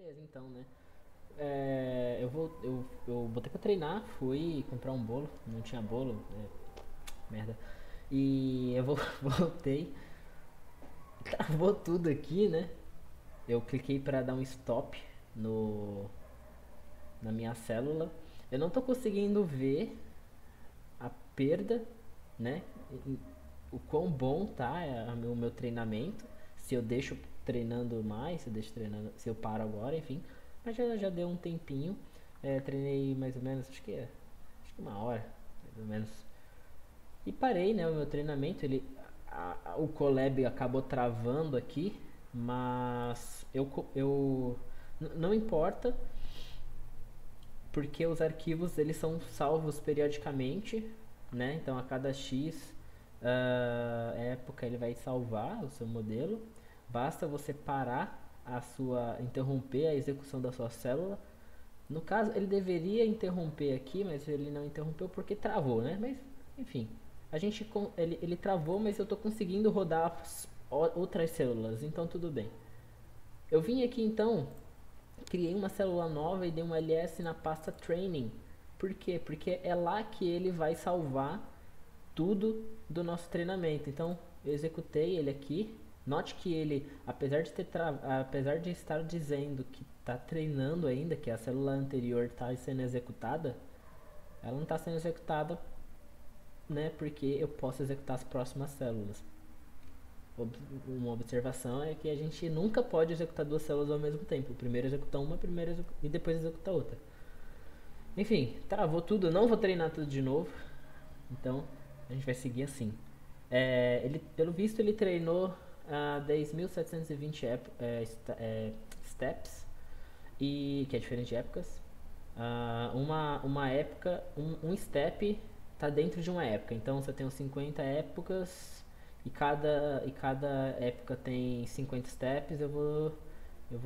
Beleza, então, né? Eu botei pra treinar, fui comprar um bolo, não tinha bolo, merda. E voltei, travou tudo aqui, né? Eu cliquei pra dar um stop no, na minha célula. Eu não tô conseguindo ver a perda, né? O quão bom tá o meu treinamento. Se eu deixo treinando mais, se eu deixo treinando, se eu paro agora, enfim. Mas já deu um tempinho. Treinei mais ou menos, acho que 1 hora, mais ou menos. E parei, né? O meu treinamento, o Collab acabou travando aqui, mas não importa, porque os arquivos eles são salvos periodicamente, né? Então a cada X época ele vai salvar o seu modelo. Basta você interromper a execução da sua célula. No caso, ele deveria interromper aqui, mas ele não interrompeu porque travou, né? Mas, enfim, ele travou, mas eu estou conseguindo rodar outras células, então tudo bem. Eu vim aqui então, criei uma célula nova e dei um ls na pasta training. Por quê? Porque é lá que ele vai salvar tudo do nosso treinamento. Então, eu executei ele aqui. Note que ele, apesar de estar dizendo que está treinando ainda, que a célula anterior está sendo executada, ela não está sendo executada, né? Porque eu posso executar as próximas células. Uma observação é que a gente nunca pode executar duas células ao mesmo tempo. Primeiro executa uma, e depois executa outra. Enfim, travou tudo. Não vou treinar tudo de novo. Então, a gente vai seguir assim. Pelo visto, ele treinou 10.720 steps, que é diferente de épocas. Uma época, um step está dentro de uma época. Então, você tem 50 épocas e cada época tem 50 steps. Eu vou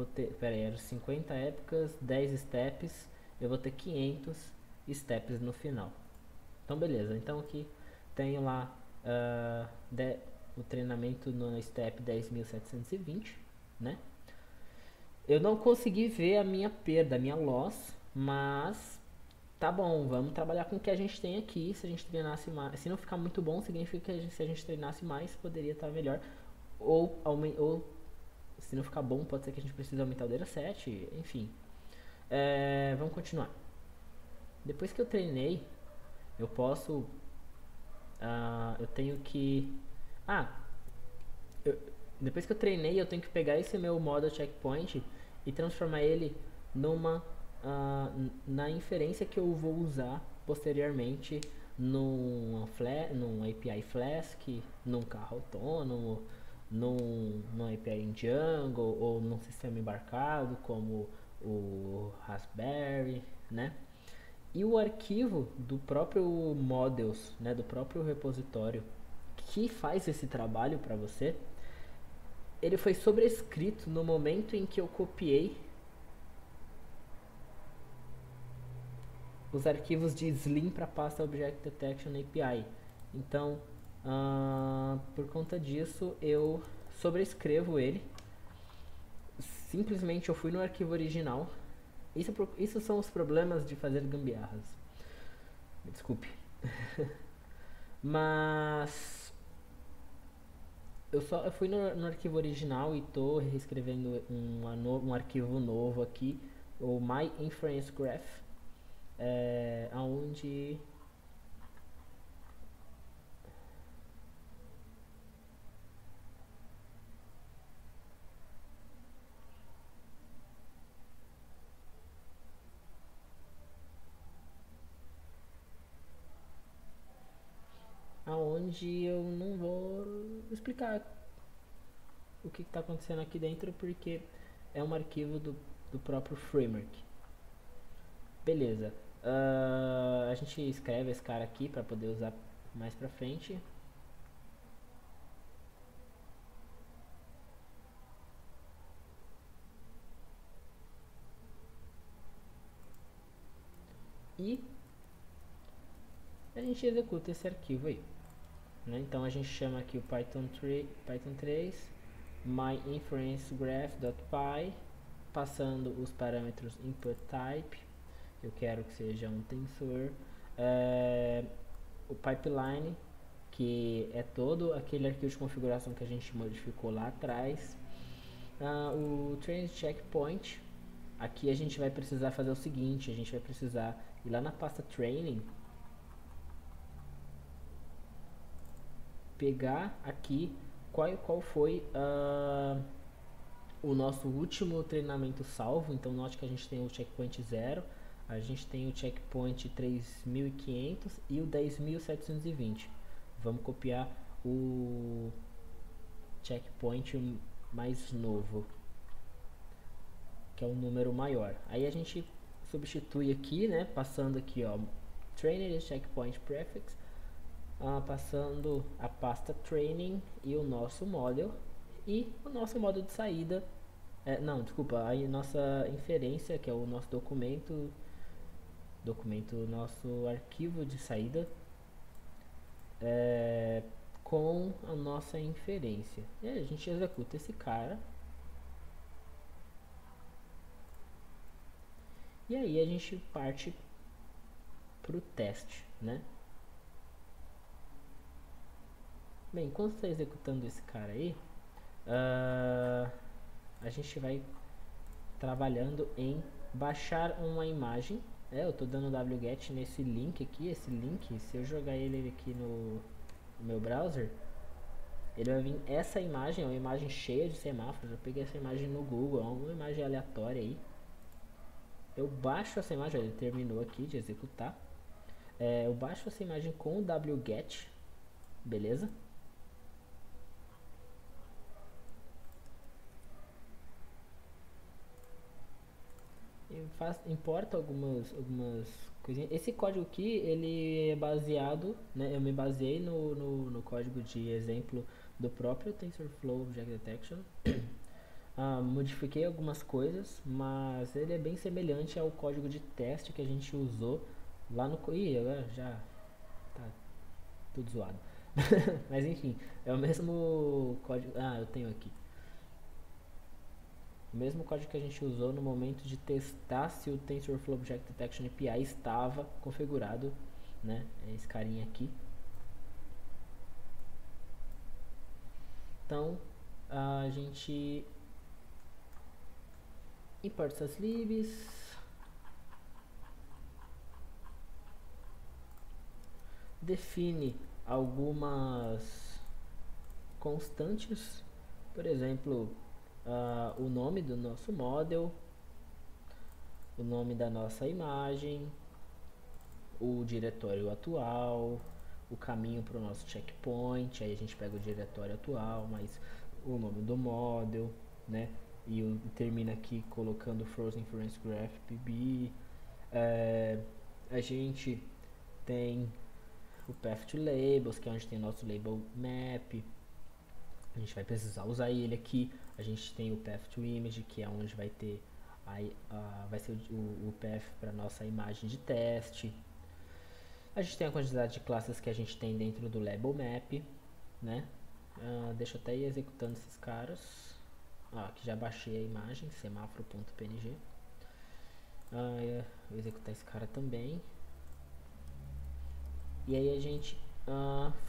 ter, pera aí, eram 50 épocas, 10 steps. Eu vou ter 500 steps no final. Então, beleza. Então, aqui tenho lá o treinamento no step 10.720, né? Eu não consegui ver a minha perda, a minha loss, mas tá bom, vamos trabalhar com o que a gente tem aqui. Se a gente treinasse mais, se não ficar muito bom, significa que se a gente treinasse mais, poderia estar melhor. Ou se não ficar bom, pode ser que a gente precise aumentar o dataset, enfim. Vamos continuar. Depois que eu treinei, eu posso. Eu tenho que. Ah, eu- depois que eu treinei, eu tenho que pegar esse meu model checkpoint e transformar ele numa na inferência que eu vou usar posteriormente num API Flask, num carro autônomo, num API em Django ou num sistema embarcado como o Raspberry, né? E o arquivo do próprio models, né, do próprio repositório que faz esse trabalho para você, ele foi sobrescrito no momento em que eu copiei os arquivos de Slim para a pasta Object Detection API. Então, por conta disso, eu sobrescrevo ele. Simplesmente eu fui no arquivo original. Isso são os problemas de fazer gambiarras. Me desculpe. Mas eu fui no arquivo original e estou reescrevendo um arquivo novo aqui, o My Inference Graph, aonde eu não vou explicar o que está acontecendo aqui dentro porque é um arquivo do próprio framework. Beleza. A gente escreve esse cara aqui para poder usar mais pra frente. E a gente executa esse arquivo aí. Né? Então a gente chama aqui o Python 3 myInferenceGraph.py passando os parâmetros input type, eu quero que seja um tensor, é, o pipeline, que é todo aquele arquivo de configuração que a gente modificou lá atrás, o train checkpoint. Aqui a gente vai precisar fazer o seguinte, a gente vai precisar ir lá na pasta training, pegar aqui qual foi o nosso último treinamento salvo. Então note que a gente tem o checkpoint 0, a gente tem o checkpoint 3500 e o 10.720. Vamos copiar o checkpoint mais novo, que é um número maior. Aí a gente substitui aqui, né, passando aqui, ó, trainer checkpoint prefix, passando a pasta training e o nosso model e o nosso modo de saída, não, desculpa, a nossa inferência, que é o nosso documento, nosso arquivo de saída, com a nossa inferência. E aí a gente executa esse cara. E aí a gente parte para o teste, né? Bem, enquanto está executando esse cara aí, a gente vai trabalhando em baixar uma imagem. Eu estou dando wget nesse link aqui. Esse link, se eu jogar ele aqui no meu browser, ele vai vir essa imagem, é uma imagem cheia de semáforos. Eu peguei essa imagem no Google, é uma imagem aleatória aí. Eu baixo essa imagem, ele terminou aqui de executar. Eu baixo essa imagem com o wget, beleza? Importa algumas coisinhas. Esse código aqui, ele é baseado, né, eu me baseei no código de exemplo do próprio TensorFlow Object Detection. Modifiquei algumas coisas, mas ele é bem semelhante ao código de teste que a gente usou lá no... Ih, agora já tá tudo zoado. Mas enfim, é o mesmo código... eu tenho aqui. O mesmo código que a gente usou no momento de testar se o TensorFlow Object Detection API estava configurado, né? É esse carinha aqui. Então, a gente importa essas libs, define algumas constantes, por exemplo, o nome do nosso model, o nome da nossa imagem, o diretório atual, o caminho para o nosso checkpoint. Aí a gente pega o diretório atual, mais o nome do model, né? E termina aqui colocando Frozen Inference Graph PB. A gente tem o Path to Labels, que é onde tem nosso label map. A gente vai precisar usar ele aqui. A gente tem o Path to Image, que é onde vai ter vai ser o path para nossa imagem de teste. A gente tem a quantidade de classes que a gente tem dentro do label map, né? Deixa eu até ir executando esses caras. Aqui já baixei a imagem, semáforo.png. Vou executar esse cara também. E aí a gente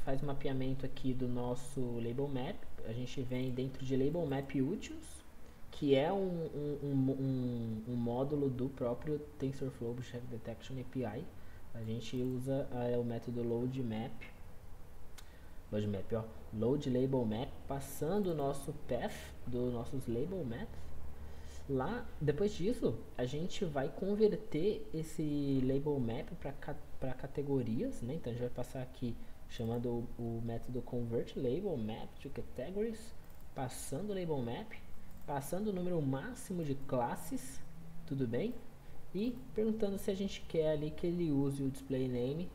faz o mapeamento aqui do nosso label map. A gente vem dentro de label map utils, que é um módulo do próprio TensorFlow Object Detection API. A gente usa o método load label map, passando o nosso path dos nossos label maps. Lá, depois disso, a gente vai converter esse label map para categorias, né? Então a gente vai passar aqui chamando o método convert label map to categories, passando o label map, passando o número máximo de classes, tudo bem? E perguntando se a gente quer ali que ele use o display name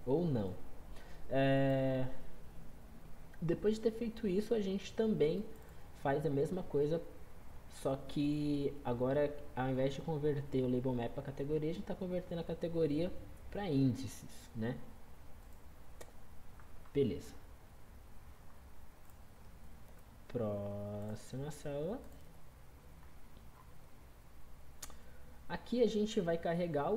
ou não. Depois de ter feito isso, a gente também faz a mesma coisa, só que agora, ao invés de converter o label map para categoria, a gente está convertendo a categoria para índices, né? Beleza. Próxima célula. Aqui a gente vai carregar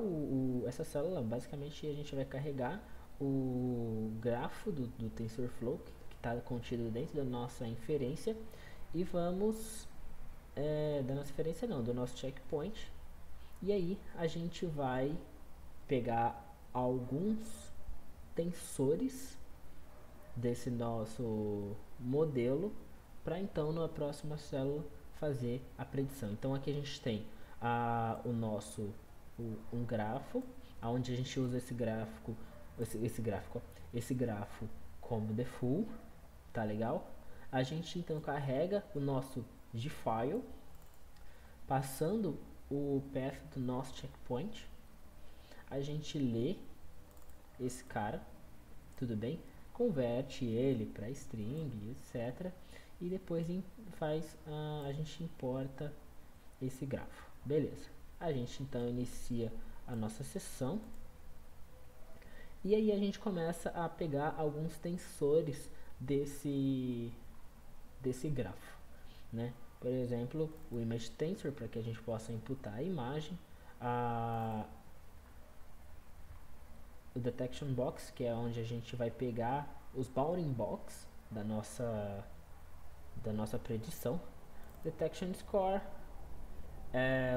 essa célula, basicamente a gente vai carregar o grafo do TensorFlow que está contido dentro da nossa inferência e vamos, da nossa inferência não, do nosso checkpoint. E aí a gente vai pegar alguns tensores desse nosso modelo para então na próxima célula fazer a predição. Então aqui a gente tem um grafo, onde a gente usa esse grafo como default, tá legal? A gente então carrega o nosso gfile, passando o path do nosso checkpoint, a gente lê esse cara, tudo bem? Converte ele para string, etc. E depois a gente importa esse grafo. Beleza. A gente então inicia a nossa sessão. E aí a gente começa a pegar alguns tensores desse grafo, né? Por exemplo, o image tensor, para que a gente possa imputar a imagem, o detection box, que é onde a gente vai pegar os bounding box da nossa predição, detection score,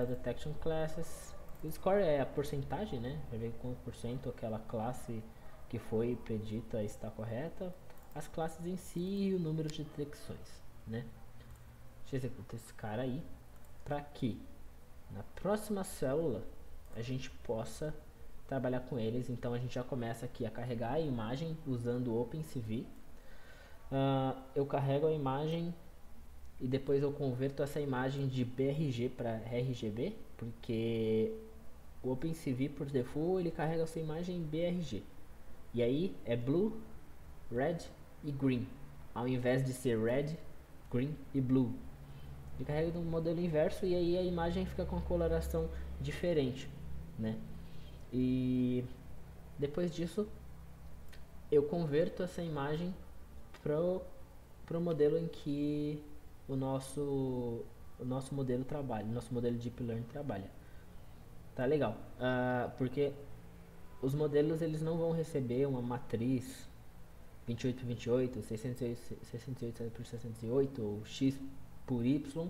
o detection classes. O score é a porcentagem, né? Vai ver quanto por cento aquela classe que foi predita está correta. As classes em si e o número de detecções, né? A gente executa esse cara aí para que na próxima célula a gente possa trabalhar com eles. Então a gente já começa aqui a carregar a imagem usando o OpenCV. Eu carrego a imagem e depois eu converto essa imagem de BRG para RGB, porque o OpenCV por default ele carrega essa imagem em BRG. E aí é blue, red e green, ao invés de ser red, green e blue. Ele carrega no modelo inverso e aí a imagem fica com uma coloração diferente, né? E depois disso eu converto essa imagem pro modelo em que o nosso modelo trabalha, nosso modelo de Deep Learning trabalha. Tá legal, porque os modelos eles não vão receber uma matriz 28 por 28, 608 por 608 ou x por y,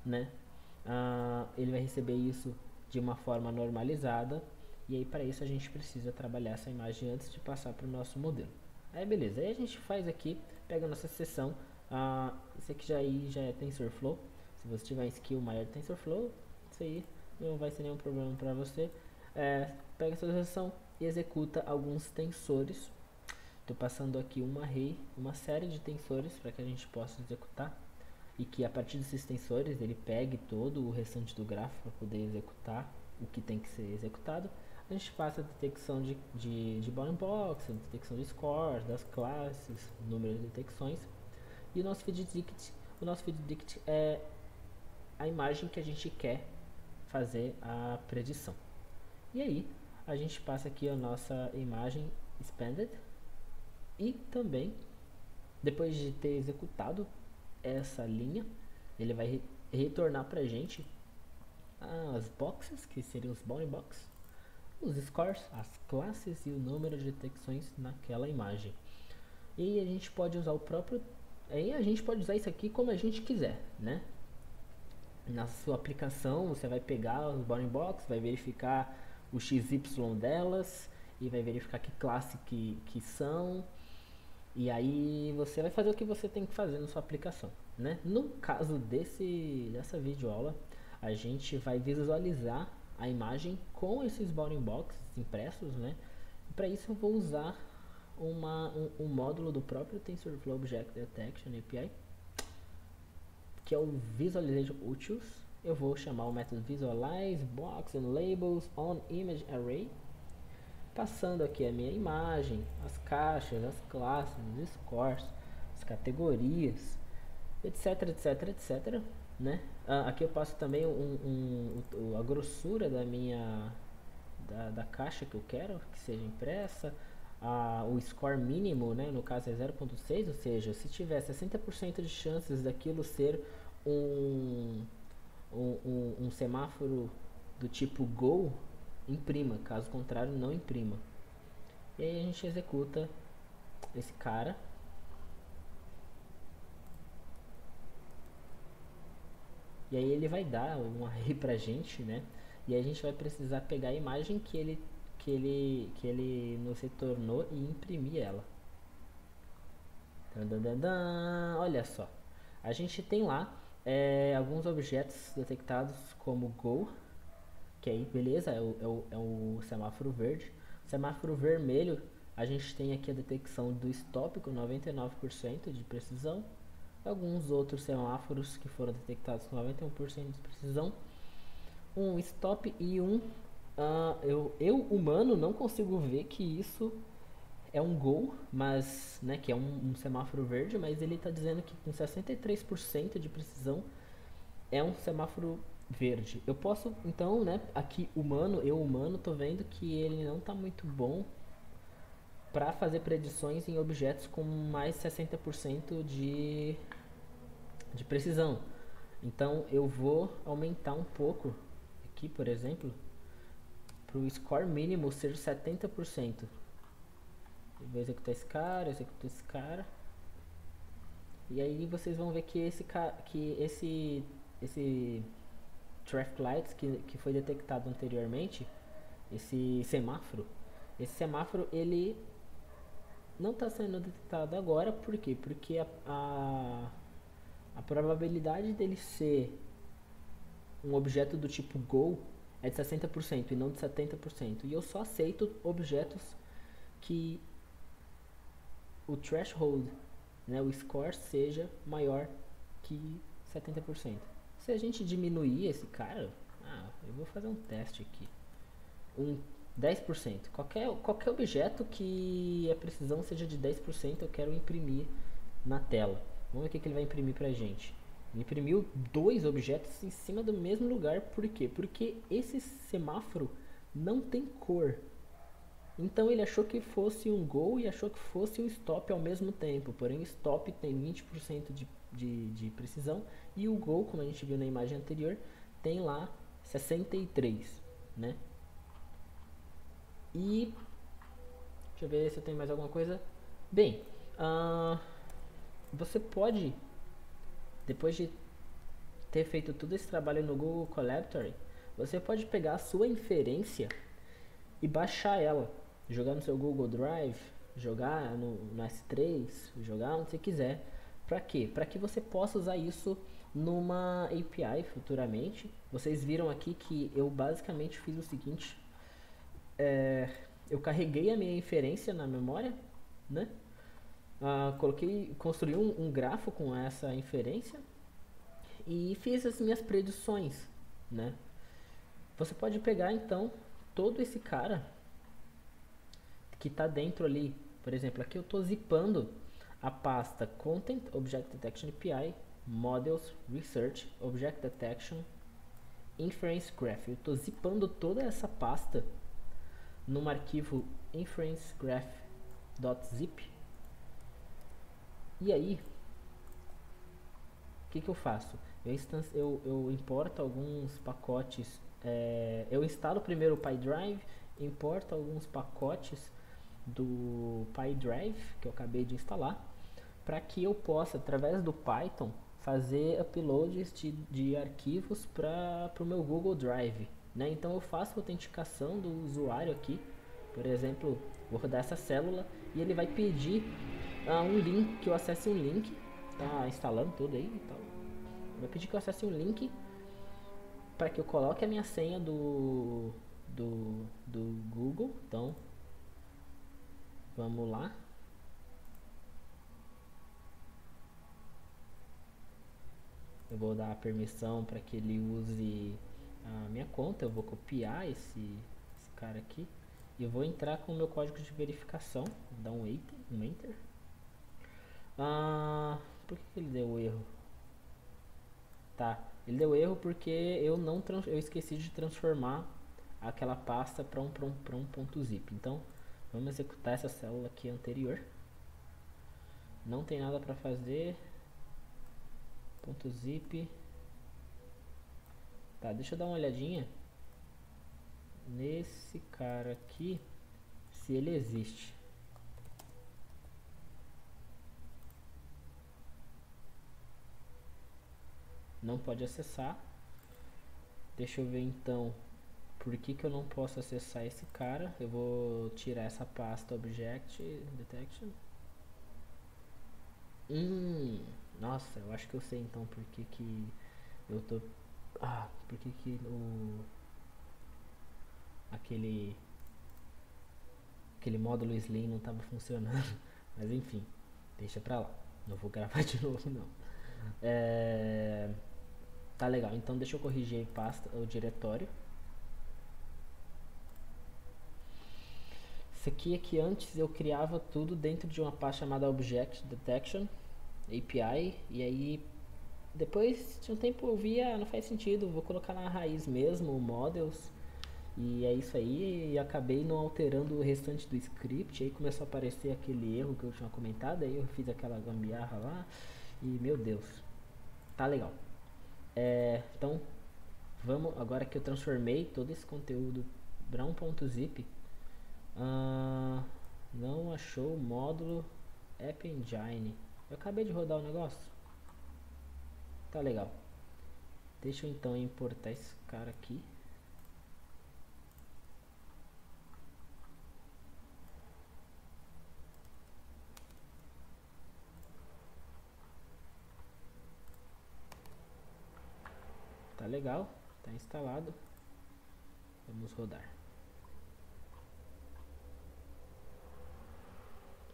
né? Ele vai receber isso de uma forma normalizada. E aí para isso a gente precisa trabalhar essa imagem antes de passar para o nosso modelo. Aí beleza, aí a gente faz aqui, pega a nossa seção, isso aqui já é TensorFlow. Se você tiver skill maior de TensorFlow, isso aí não vai ser nenhum problema para você. Pega essa seção e executa alguns tensores. Estou passando aqui uma série de tensores para que a gente possa executar. E que a partir desses tensores ele pegue todo o restante do grafo para poder executar o que tem que ser executado. A gente passa a detecção de bounding box, a detecção de scores, das classes, número de detecções. E o nosso feed é a imagem que a gente quer fazer a predição. E aí a gente passa aqui a nossa imagem expanded e também depois de ter executado essa linha, ele vai retornar pra gente as boxes, que seriam os bounding box, os scores, as classes e o número de detecções naquela imagem. E a gente pode usar isso aqui como a gente quiser, né? Na sua aplicação você vai pegar os bounding box, vai verificar o XY delas e vai verificar que classe que são. E aí você vai fazer o que você tem que fazer na sua aplicação, né? No caso dessa videoaula, a gente vai visualizar a imagem com esses bounding boxes impressos, né? Para isso eu vou usar um módulo do próprio TensorFlow Object Detection API, que é o Visualization Utils. Eu vou chamar o método Visualize Box and Labels on Image Array, passando aqui a minha imagem, as caixas, as classes, os scores, as categorias, etc, etc, etc, né? Aqui eu passo também a grossura da caixa que eu quero que seja impressa, o score mínimo, né? No caso é 0.6, ou seja, se tiver 60% de chances daquilo ser um semáforo do tipo go, imprima, caso contrário não imprima. E aí a gente executa esse cara. E aí ele vai dar um array pra gente, né? E aí a gente vai precisar pegar a imagem que ele nos retornou e imprimir ela. Olha só, a gente tem lá alguns objetos detectados como go, que aí beleza, é o semáforo verde. O semáforo vermelho, a gente tem aqui a detecção do stop com 99% de precisão. Alguns outros semáforos que foram detectados com 91% de precisão. Um stop e um eu humano não consigo ver que isso é um gol, mas, né, que é um semáforo verde, mas ele está dizendo que com 63% de precisão é um semáforo verde. Eu posso, então, né, aqui humano, eu humano, tô vendo que ele não está muito bom para fazer predições em objetos com mais 60% de precisão. Então eu vou aumentar um pouco aqui, por exemplo, para o score mínimo ser 70%. Eu vou executar esse cara, executar esse cara. E aí vocês vão ver que esse traffic lights que foi detectado anteriormente, esse semáforo ele não está sendo detectado agora, por quê? Porque a probabilidade dele ser um objeto do tipo go é de 60% e não de 70%. E eu só aceito objetos que o threshold, né, o score seja maior que 70%. Se a gente diminuir esse cara, eu vou fazer um teste aqui. 10%. Qualquer objeto que a precisão seja de 10% eu quero imprimir na tela. Vamos ver o que ele vai imprimir pra gente. Ele imprimiu dois objetos em cima do mesmo lugar. Por quê? Porque esse semáforo não tem cor. Então ele achou que fosse um go e achou que fosse um stop ao mesmo tempo. Porém o stop tem 20% de precisão e o go, como a gente viu na imagem anterior, tem lá 63%, né? E deixa eu ver se eu tenho mais alguma coisa. Bem, você pode, depois de ter feito todo esse trabalho no Google Colabora, você pode pegar a sua inferência e baixar ela, jogar no seu Google Drive, jogar no S3, jogar onde você quiser. Para quê? Para que você possa usar isso numa API futuramente. Vocês viram aqui que eu basicamente fiz o seguinte: eu carreguei a minha inferência na memória, né? Construí um grafo com essa inferência e fiz as minhas predições, né? Você pode pegar então todo esse cara que está dentro ali. Por exemplo, aqui eu estou zipando a pasta Content, Object Detection API, Models, Research, Object Detection, Inference Graph. Eu estou zipando toda essa pasta num arquivo inferencegraph.zip. E aí, o que eu faço? Eu importo alguns pacotes. Eu instalo primeiro o PyDrive, importo alguns pacotes do PyDrive que eu acabei de instalar, para que eu possa, através do Python, fazer uploads de arquivos para o meu Google Drive, né? Então eu faço a autenticação do usuário aqui, por exemplo, vou rodar essa célula e ele vai pedir um link, que eu acesse um link, tá instalando tudo aí e tal. Vai pedir que eu acesse um link para que eu coloque a minha senha do Google. Então vamos lá. Eu vou dar a permissão para que ele use a minha conta. Eu vou copiar esse cara aqui e eu vou entrar com o meu código de verificação. Vou dar um enter. Por que ele deu erro? Tá, ele deu erro porque eu esqueci de transformar aquela pasta para um ponto zip. Então vamos executar essa célula aqui anterior. Não tem nada para fazer. Ponto zip. Tá, deixa eu dar uma olhadinha nesse cara aqui se ele existe. Não pode acessar. Deixa eu ver então por que eu não posso acessar esse cara. Eu vou tirar essa pasta Object Detection. Nossa, eu acho que eu sei então por que eu tô. Por que o. Aquele. Aquele módulo Slim não tava funcionando. Mas enfim, deixa pra lá. Não vou gravar de novo não. É... Tá legal, então deixa eu corrigir a pasta, o diretório. Isso aqui é que antes eu criava tudo dentro de uma pasta chamada Object Detection API, e aí depois de um tempo eu via, não faz sentido, vou colocar na raiz mesmo, models, e é isso aí, e acabei não alterando o restante do script, aí começou a aparecer aquele erro que eu tinha comentado, aí eu fiz aquela gambiarra lá, e meu Deus, tá legal. Então, vamos, agora que eu transformei todo esse conteúdo para um.zip, não achou o módulo App Engine. Eu acabei de rodar o negócio. Tá legal. Deixa eu então importar esse cara aqui. Tá legal. Tá instalado. Vamos rodar.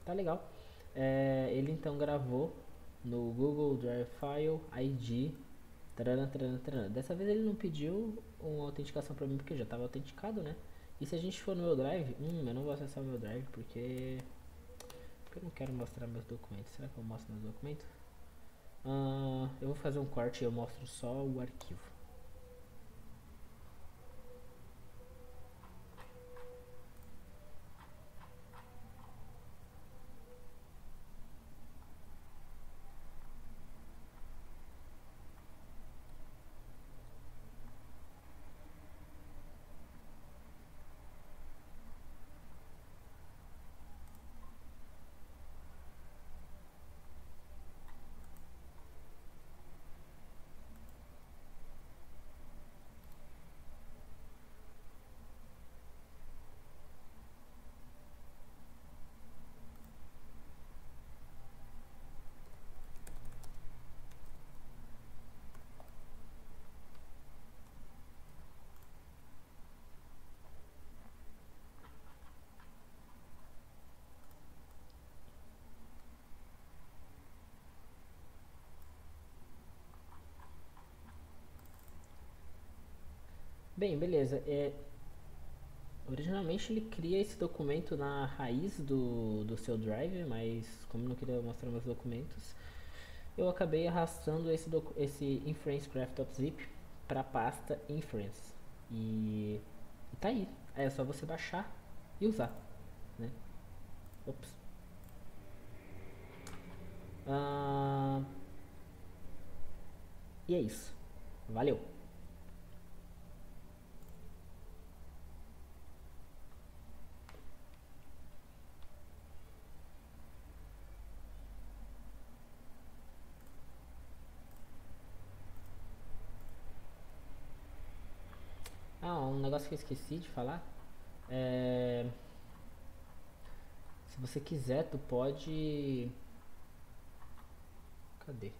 Tá legal. Ele então gravou no Google Drive File ID. Tarana, tarana, tarana. Dessa vez ele não pediu uma autenticação pra mim porque já estava autenticado, né? E se a gente for no meu Drive, eu não vou acessar o meu Drive porque eu não quero mostrar meus documentos. Será que eu mostro meus documentos? Eu vou fazer um corte e eu mostro só o arquivo. Bem, beleza. Originalmente ele cria esse documento na raiz do seu drive, mas como eu não queria mostrar meus documentos, eu acabei arrastando esse inference graph.zip para a pasta inference. E tá aí. É só você baixar e usar, né? Ops. Ah, e é isso. Valeu. Um negócio que eu esqueci de falar. É, Se você quiser, tu pode. Cadê?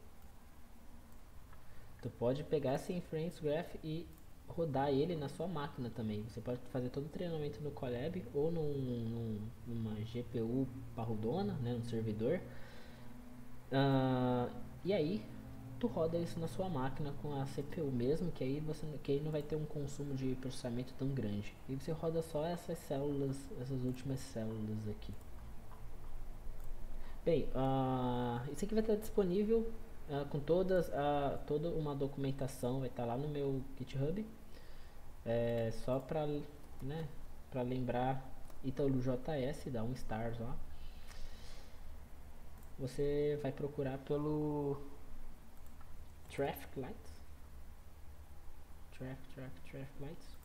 Tu pode pegar esse Inference Graph e rodar ele na sua máquina também. Você pode fazer todo o treinamento no Colab ou numa GPU parrudona, né, no servidor. E aí tu roda isso na sua máquina com a CPU mesmo, que aí não vai ter um consumo de processamento tão grande. E você roda só essas células, essas últimas células aqui. Bem, isso aqui vai estar disponível com toda uma documentação, vai estar lá no meu GitHub. Só para, né, para lembrar ItaúJS, dá um stars lá. Você vai procurar pelo Traffic Lights. Traffic Lights.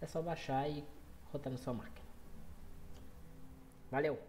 só baixar e rodar na sua máquina. Valeu!